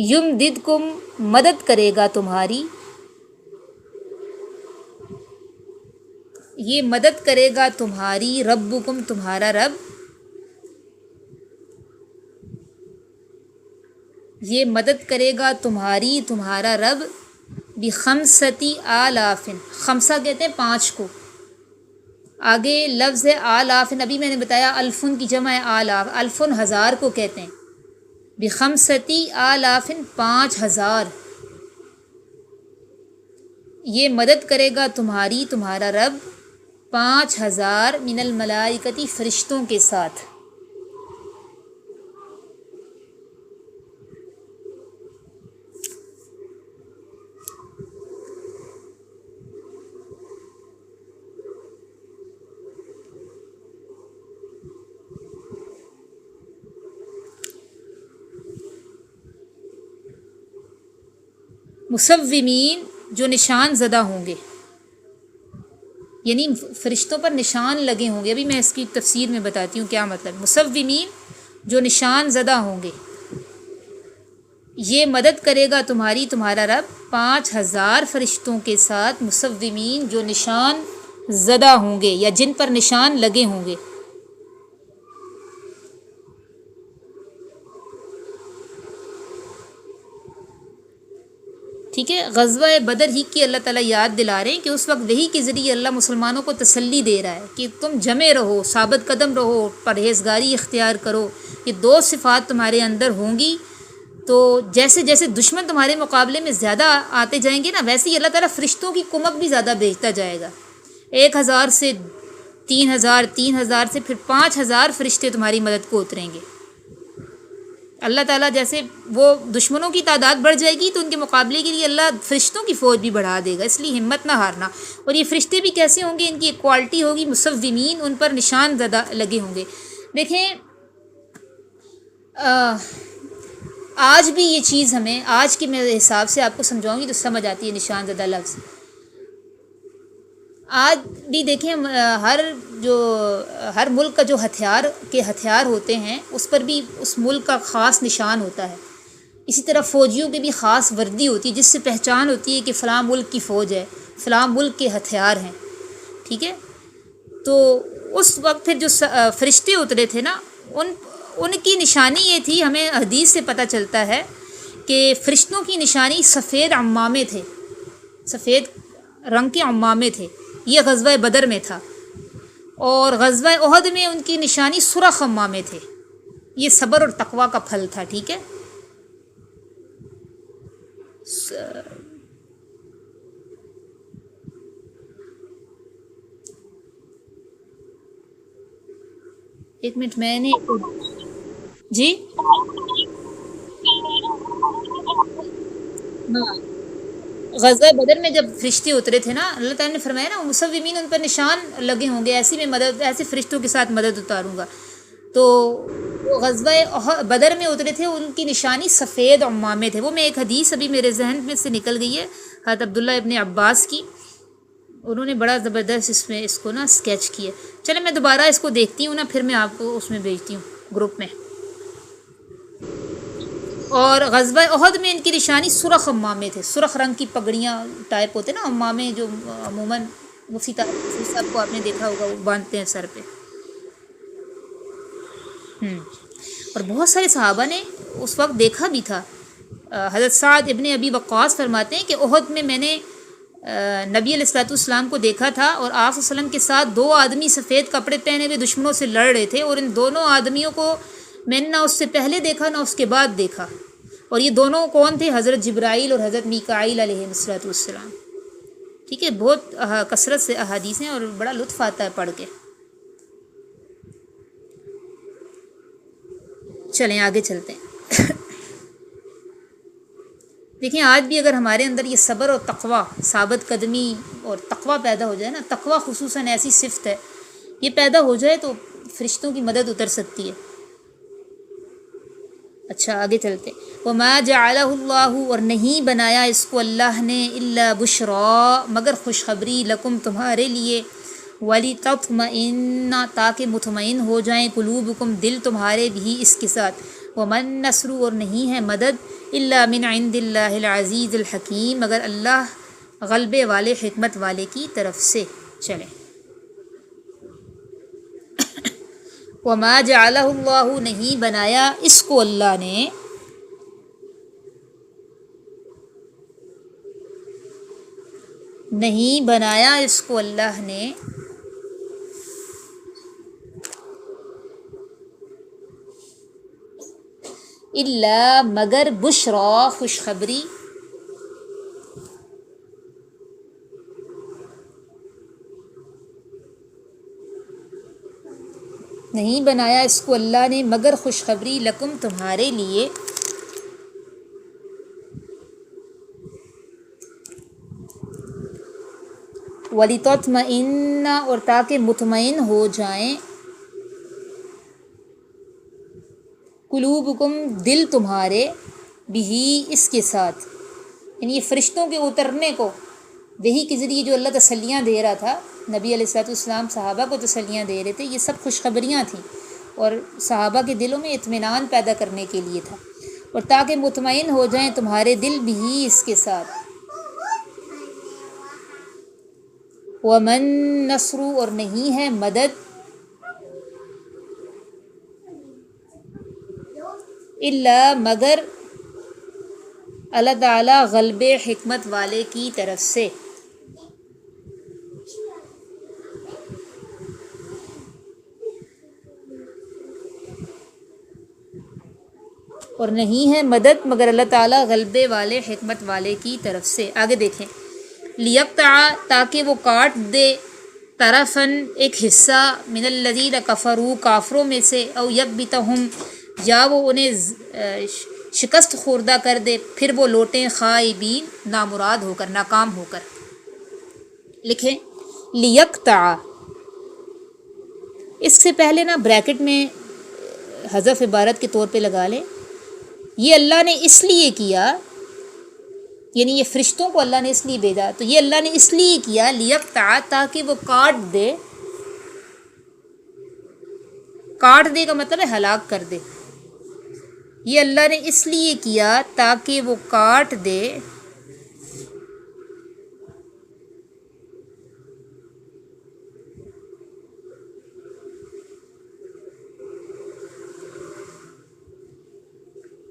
یمددکم، مدد کرے گا تمہاری، یہ مدد کرے گا تمہاری، ربکم، تمہارا رب، یہ مدد کرے گا تمہاری تمہارا رب، بخمستی آلافن، خمسہ کہتے ہیں 5 کو، آگے لفظ ہے آلافن، ابھی میں نے بتایا الفن کی جمع ہے آلاف، الفن 1000 کو کہتے ہیں، بخمستی آلافن 5000، یہ مدد کرے گا تمہاری تمہارا رب 5000 من الملائکتی، فرشتوں کے ساتھ، مصومین، جو نشان زدہ ہوں گے، یعنی فرشتوں پر نشان لگے ہوں گے، ابھی میں اس کی تفسیر میں بتاتی ہوں کیا مطلب، مصومین جو نشان زدہ ہوں گے، یہ مدد کرے گا تمہاری تمہارا رب 5000 فرشتوں کے ساتھ، مصومین جو نشان زدہ ہوں گے یا جن پر نشان لگے ہوں گے، ٹھیک ہے، غزوہ بدر ہی کی اللہ تعالیٰ یاد دلا رہے ہیں کہ اس وقت وحی کے ذریعے اللہ مسلمانوں کو تسلی دے رہا ہے کہ تم جمے رہو، ثابت قدم رہو، پرہیزگاری اختیار کرو، یہ دو صفات تمہارے اندر ہوں گی تو جیسے جیسے دشمن تمہارے مقابلے میں زیادہ آتے جائیں گے نا، ویسے ہی اللہ تعالیٰ فرشتوں کی کمک بھی زیادہ بھیجتا جائے گا، 1000 سے 3000، 3000 سے پھر 5000 فرشتے تمہاری مدد کو اتریں گے۔ اللہ تعالیٰ جیسے وہ دشمنوں کی تعداد بڑھ جائے گی تو ان کے مقابلے کے لیے اللہ فرشتوں کی فوج بھی بڑھا دے گا، اس لیے ہمت نہ ہارنا۔ اور یہ فرشتے بھی کیسے ہوں گے؟ ان کی ایک کوالٹی ہوگی، مصومین، ان پر نشان زدہ لگے ہوں گے۔ دیکھیں آج بھی یہ چیز ہمیں، آج کے میرے حساب سے آپ کو سمجھاؤں گی تو سمجھ آتی ہے نشان زدہ لفظ۔ آج بھی دیکھیں ہر ملک کا جو ہتھیار ہوتے ہیں اس پر بھی اس ملک کا خاص نشان ہوتا ہے، اسی طرح فوجیوں کی بھی خاص وردی ہوتی ہے جس سے پہچان ہوتی ہے کہ فلاں ملک کی فوج ہے، فلاں ملک کے ہتھیار ہیں، ٹھیک ہے۔ تو اس وقت پھر جو فرشتے اترے تھے نا، ان کی نشانی یہ تھی، ہمیں حدیث سے پتہ چلتا ہے کہ فرشتوں کی نشانی سفید عمامے تھے، سفید رنگ کے عمامے تھے، یہ غزوہ بدر میں تھا۔ اور غزوہ احد میں ان کی نشانی سرخ عمامے تھے، یہ صبر اور تقوی کا پھل تھا، ٹھیک ہے۔ ایک منٹ میں نے جی ہاں، غزوہ بدر میں جب فرشتے اترے تھے نا، اللہ تعالیٰ نے فرمایا نا مصومین، ان پر نشان لگے ہوں گے، ایسے فرشتوں کے ساتھ مدد اتاروں گا۔ تو وہ غزوہ بدر میں اترے تھے، ان کی نشانی سفید عمامے تھے۔ وہ میں ایک حدیث ابھی میرے ذہن میں سے نکل گئی ہے، حضرت عبداللہ ابن عباس کی، انہوں نے بڑا زبردست اس کو نا اسکیچ کیا۔ چلے میں دوبارہ اس کو دیکھتی ہوں نا، پھر میں آپ کو اس میں بھیجتی ہوں گروپ میں۔ اور غزوہ احد میں ان کی نشانی سرخ عمامے تھے، سرخ رنگ کی پگڑیاں ٹائپ ہوتے نا عمامے، جو عموماً مفتی صاحب کو آپ نے دیکھا ہوگا وہ باندھتے ہیں سر پہ۔ اور بہت سارے صحابہ نے اس وقت دیکھا بھی تھا۔ حضرت سعد ابن ابی وقاص فرماتے ہیں کہ احد میں نے نبی علیہ الصلوۃ والسلام کو دیکھا تھا، اور آپ صلی اللہ علیہ وسلم کے ساتھ 2 آدمی سفید کپڑے پہنے ہوئے دشمنوں سے لڑ رہے تھے، اور ان دونوں آدمیوں کو میں نے نہ اس سے پہلے دیکھا نہ اس کے بعد دیکھا۔ اور یہ دونوں کون تھے؟ حضرت جبرائیل اور حضرت میکائیل علیہ الصلوۃ والسلام، ٹھیک ہے۔ بہت کثرت سے احادیث ہیں اور بڑا لطف آتا ہے پڑھ کے۔ چلیں آگے چلتے ہیں۔ دیکھیں آج بھی اگر ہمارے اندر یہ صبر اور تقوی، ثابت قدمی اور تقوی پیدا ہو جائے نا، تقوی خصوصاً ایسی صفت ہے، یہ پیدا ہو جائے تو فرشتوں کی مدد اتر سکتی ہے۔ اچھا آگے چلتے۔ وما جعلہ اللہ، اور نہیں بنایا اس کو اللہ نے، الا بشرا، مگر خوشخبری، لکم تمہارے لیے، وَلِتَطْمَئِنَّ، تاکہ مطمئن ہو جائیں، قلوبکم، دل تمہارے، بھی اس کے ساتھ، ومن نصر، اور نہیں ہے مدد، الا من عند اللہ العزیز الحکیم، مگر اللہ غلبے والے حکمت والے کی طرف سے۔ چلیں وما جعلہ اللہ، نہیں بنایا اس کو اللہ نے، نہیں بنایا اس کو اللہ نے، الا، مگر، بشرا، خوشخبری، نہیں بنایا اس کو اللہ نے مگر خوشخبری، لکم، تمہارے لیے، وَلِتَطْمَئِنَّ، اور تاکہ مطمئن ہو جائیں، قلوبکم، دل تمہارے، بھی اس کے ساتھ، یعنی یہ فرشتوں کے اترنے کو، وحی کے ذریعے جو اللہ تسلیاں دے رہا تھا، نبی علیہ الصلوۃ والسلام صحابہ کو تسلیاں دے رہے تھے، یہ سب خوشخبریاں تھیں اور صحابہ کے دلوں میں اطمینان پیدا کرنے کے لیے تھا، اور تاکہ مطمئن ہو جائیں تمہارے دل، بھی اس کے ساتھ، ومن نصر، اور نہیں ہے مدد، الا، مگر، اللہ تعالیٰ غلب حکمت والے کی طرف سے۔ اور نہیں ہے مدد مگر اللہ تعالیٰ غلبے والے حکمت والے کی طرف سے۔ آگے دیکھیں، لیقطع تاکہ وہ کاٹ دے، طرفاً ایک حصہ، من الذین کفروا کافروں میں سے، او یکبتہم یا وہ انہیں شکست خوردہ کر دے، پھر وہ لوٹیں خائبین نامراد ہو کر، ناکام ہو کر۔ لکھیں لیقطع، اس سے پہلے نا بریکٹ میں حذف عبارت کے طور پہ لگا لیں، یہ اللہ نے اس لیے کیا، یعنی یہ فرشتوں کو اللہ نے اس لیے بھیجا، تو یہ اللہ نے اس لیے کیا لیقطع تاکہ وہ کاٹ دے، کاٹ دے کا مطلب ہے ہلاک کر دے، یہ اللہ نے اس لیے کیا تاکہ وہ کاٹ دے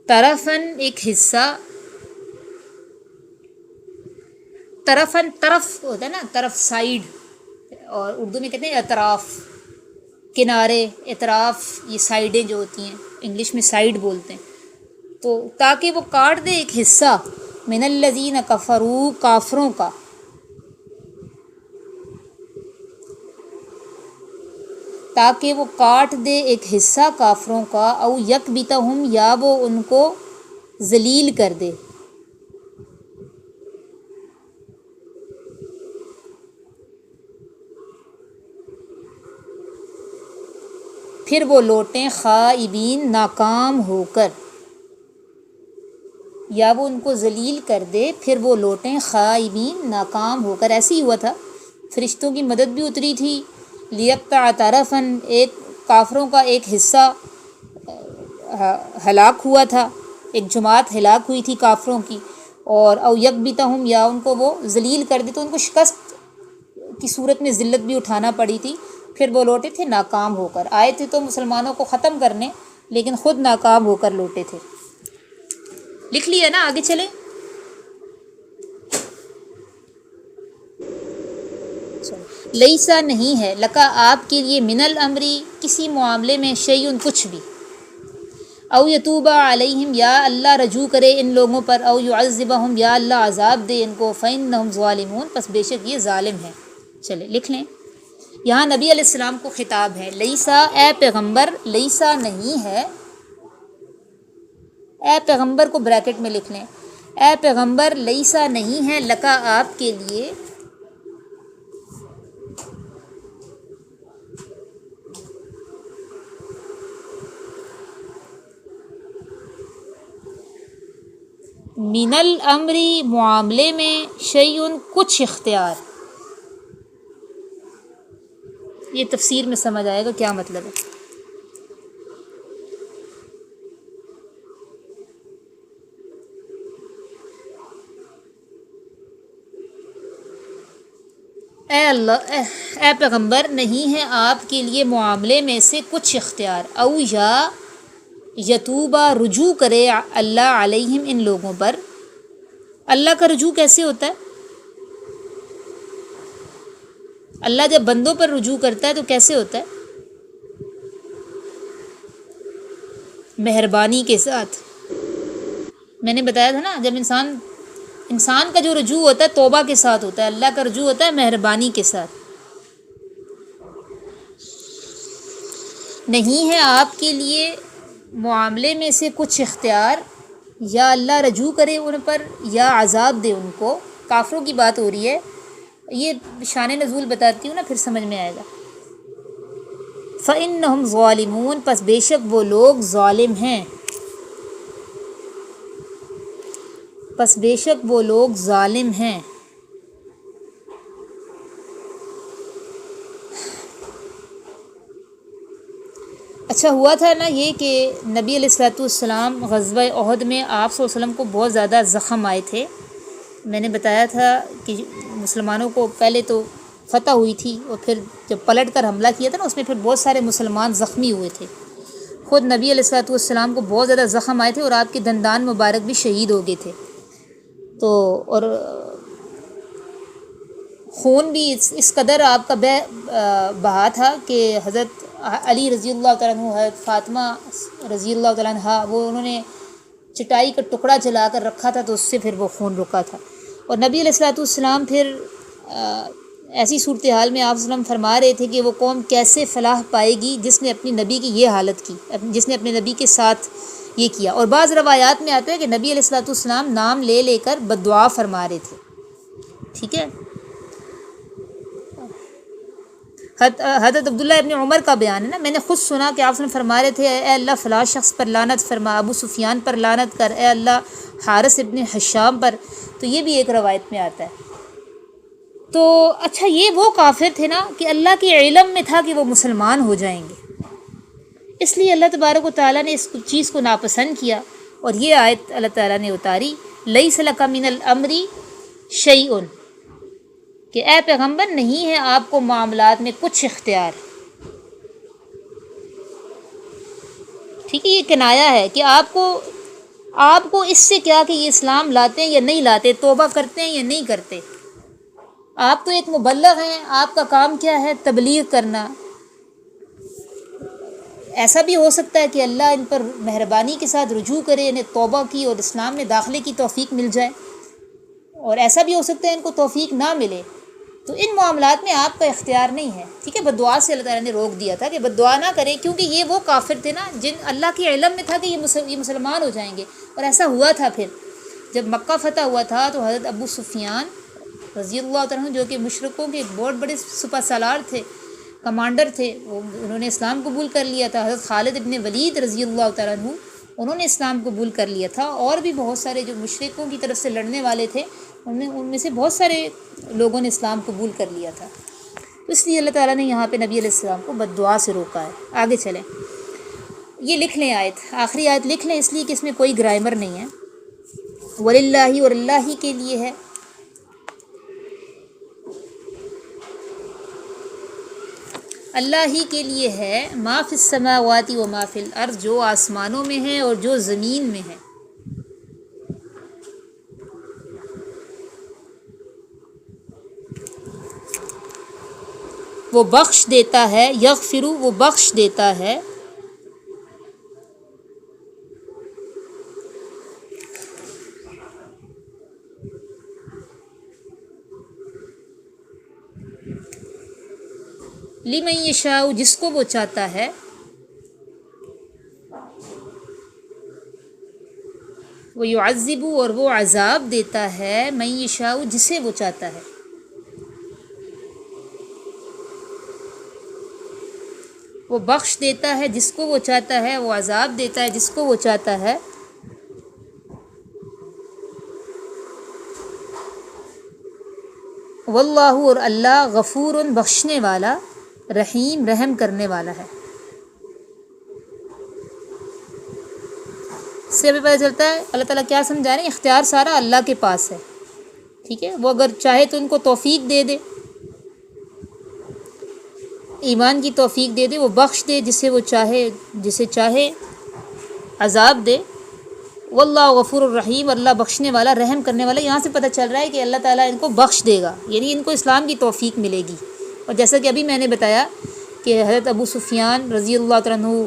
طرفاً ایک حصہ، طرفاً طرف ہوتا ہے نا، طرف سائیڈ، اور اردو میں کہتے ہیں اطراف، کنارے، اطراف، یہ سائیڈیں جو ہوتی ہیں انگلش میں سائیڈ بولتے ہیں، تو تاکہ وہ کاٹ دے ایک حصہ، من الذین کفروا کافروں کا، تاکہ وہ کاٹ دے ایک حصہ کافروں کا، او یکبتہم یا وہ ان کو ذلیل کر دے، پھر وہ لوٹیں خائبین ناکام ہو کر، یا وہ ان کو ذلیل کر دے پھر وہ لوٹیں خائبین ناکام ہو کر۔ ایسے ہی ہوا تھا، فرشتوں کی مدد بھی اتری تھی، لیقطع طرفاً ایک کافروں کا ایک حصہ ہلاک ہوا تھا، ایک جماعت ہلاک ہوئی تھی کافروں کی، اور او یکبتہم یا ان کو وہ ذلیل کر دے، تو ان کو شکست کی صورت میں ذلت بھی اٹھانا پڑی تھی، پھر وہ لوٹے تھے ناکام ہو کر، آئے تھے تو مسلمانوں کو ختم کرنے لیکن خود ناکام ہو کر لوٹے تھے۔ لکھ لیا نا، آگے چلیں۔ لیسا نہیں ہے، لکا آپ کے لیے، من الامری کسی معاملے میں، شیئن کچھ بھی، او یتوب علیہم یا اللہ رجوع کرے ان لوگوں پر، او یعذبہم یا اللہ عذاب دے ان کو، فإنہم ظالمون پس بے شک یہ ظالم ہیں۔ چلے لکھ لیں، یہاں نبی علیہ السلام کو خطاب ہے، لیسا اے پیغمبر، لیسا نہیں ہے، اے پیغمبر کو بریکٹ میں لکھ لیں، اے پیغمبر لیسا نہیں ہے، لکا آپ کے لیے، من الامری معاملے میں، شیئن کچھ اختیار، یہ تفسیر میں سمجھ آئے گا کیا مطلب ہے۔ اے پیغمبر نہیں ہے آپ کے لیے معاملے میں سے کچھ اختیار، او یا یتوبہ رجوع کرے اللہ علیہم ان لوگوں پر۔ اللہ کا رجوع کیسے ہوتا ہے؟ اللہ جب بندوں پر رجوع کرتا ہے تو کیسے ہوتا ہے؟ مہربانی کے ساتھ۔ میں نے بتایا تھا نا، جب انسان کا جو رجوع ہوتا ہے توبہ کے ساتھ ہوتا ہے، اللہ کا رجوع ہوتا ہے مہربانی کے ساتھ۔ نہیں ہے آپ کے لیے معاملے میں سے کچھ اختیار، یا اللہ رجوع کرے ان پر یا عذاب دے ان کو، کافروں کی بات ہو رہی ہے، یہ شان نزول بتاتی ہوں نا پھر سمجھ میں آئے گا۔ فإنہم ظالمون پس بے شک وہ لوگ ظالم ہیں، پس بے شک وہ لوگ ظالم ہیں۔ اچھا ہوا تھا نا یہ کہ نبی علیہ السلام غزوہ احد میں آپ صلی اللہ علیہ وسلم کو بہت زیادہ زخم آئے تھے۔ میں نے بتایا تھا کہ مسلمانوں کو پہلے تو فتح ہوئی تھی، اور پھر جب پلٹ کر حملہ کیا تھا نا اس میں پھر بہت سارے مسلمان زخمی ہوئے تھے، خود نبی علیہ السلام کو بہت زیادہ زخم آئے تھے، اور آپ کے دندان مبارک بھی شہید ہو گئے تھے۔ تو اور خون بھی اس قدر آپ کا بہا تھا کہ حضرت علی رضی اللہ تعالیٰ عنہ، حضرت فاطمہ رضی اللہ تعالیٰ عنہ، وہ انہوں نے چٹائی کا ٹکڑا جلا کر رکھا تھا تو اس سے پھر وہ خون رکا تھا۔ اور نبی علیہ الصلوۃ والسلام پھر ایسی صورتحال میں آپ وسلم فرما رہے تھے کہ وہ قوم کیسے فلاح پائے گی جس نے اپنی نبی کی یہ حالت کی، جس نے اپنے نبی کے ساتھ یہ کیا۔ اور بعض روایات میں آتا ہے کہ نبی علیہ الصلوۃ والسلام نام لے لے کر بد دعا فرما رہے تھے، ٹھیک ہے۔ حضرت عبداللہ ابن عمر کا بیان ہے نا، میں نے خود سنا کہ آپ نے فرما رہے تھے اے اللہ فلاں شخص پر لعنت فرما، ابو سفیان پر لعنت کر، اے اللہ حارث ابن حشام پر، تو یہ بھی ایک روایت میں آتا ہے۔ تو اچھا یہ وہ کافر تھے نا کہ اللہ کے علم میں تھا کہ وہ مسلمان ہو جائیں گے، اس لیے اللہ تبارک و تعالیٰ نے اس چیز کو ناپسند کیا اور یہ آیت اللہ تعالیٰ نے اتاری لیس لک من الامر شیء، کہ اے پیغمبر نہیں ہے آپ کو معاملات میں کچھ اختیار، ٹھیک ہے۔ یہ کنایا ہے کہ آپ کو اس سے کیا کہ یہ اسلام لاتے ہیں یا نہیں لاتے، توبہ کرتے ہیں یا نہیں کرتے، آپ تو ایک مبلغ ہیں، آپ کا کام کیا ہے تبلیغ کرنا۔ ایسا بھی ہو سکتا ہے کہ اللہ ان پر مہربانی کے ساتھ رجوع کرے، انہیں توبہ کی اور اسلام میں داخلے کی توفیق مل جائے، اور ایسا بھی ہو سکتا ہے ان کو توفیق نہ ملے، تو ان معاملات میں آپ کا اختیار نہیں ہے، ٹھیک ہے۔ بد دعا سے اللہ تعالیٰ نے روک دیا تھا کہ بد دعا نہ کریں، کیونکہ یہ وہ کافر تھے نا جن اللہ کے علم میں تھا کہ یہ مسلمان ہو جائیں گے، اور ایسا ہوا تھا۔ پھر جب مکہ فتح ہوا تھا تو حضرت ابو سفیان رضی اللہ تعالیٰ عنہ جو کہ مشرکوں کے بہت بڑے سپہ سالار تھے، کمانڈر تھے، انہوں نے اسلام قبول کر لیا تھا۔ حضرت خالد ابن ولید رضی اللہ تعالیٰ عنہ انہوں نے اسلام قبول کر لیا تھا، اور بھی بہت سارے جو مشرکوں کی طرف سے لڑنے والے تھے ان میں سے بہت سارے لوگوں نے اسلام قبول کر لیا تھا، تو اس لیے اللہ تعالیٰ نے یہاں پہ نبی علیہ السلام کو بد دعا سے روکا ہے۔ آگے چلیں، یہ لکھ لیں آیت، آخری آیت لکھ لیں، اس لیے کہ اس میں کوئی گرامر نہیں ہے۔ وَلِلَّهِ، اور اللہ ہی کے لیے ہے، اللہ ہی کے لیے ہے، ما فی السماوات و ما فی الارض، جو آسمانوں میں ہے اور جو زمین میں ہے۔ وہ بخش دیتا ہے، یغفر، وہ بخش دیتا ہے، لمن یشاء، جس کو وہ چاہتا ہے، وہ یعذب، اور وہ عذاب دیتا ہے، من یشاء، جسے وہ چاہتا ہے۔ وہ بخش دیتا ہے جس کو وہ چاہتا ہے، وہ عذاب دیتا ہے جس کو وہ چاہتا ہے۔ واللہ، اور اللہ، غفور، بخشنے والا، رحیم، رحم کرنے والا ہے۔ اس سے ہمیں پتہ چلتا ہے اللہ تعالیٰ کیا سمجھا رہے ہیں، اختیار سارا اللہ کے پاس ہے، ٹھیک ہے۔ وہ اگر چاہے تو ان کو توفیق دے دے، ایمان کی توفیق دے دے، وہ بخش دے جسے چاہے عذاب دے۔ واللہ غفور الرحیم، اللہ بخشنے والا، رحم کرنے والا۔ یہاں سے پتہ چل رہا ہے کہ اللہ تعالیٰ ان کو بخش دے گا، یعنی ان کو اسلام کی توفیق ملے گی۔ اور جیسا کہ ابھی میں نے بتایا کہ حضرت ابو سفیان رضی اللہ تعالیٰ عنہ،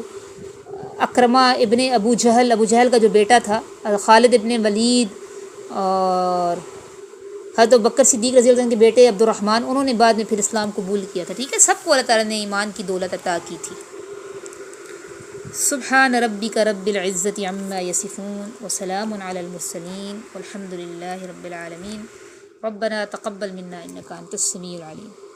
اکرمہ ابن ابو جہل کا جو بیٹا تھا، خالد ابن ولید، اور حضرت ابوبکر صدیق رضی اللہ عنہ کے بیٹے عبد الرحمن، انہوں نے بعد میں پھر اسلام قبول کیا تھا، ٹھیک ہے۔ سب کو اللہ تعالیٰ نے ایمان کی دولت عطا کی تھی۔ سبحان ربک رب العزت عما یصفون وسلام علی المرسلین والحمد للہ رب العالمین۔ ربنا تقبل منا انک انت السمیع العلیم۔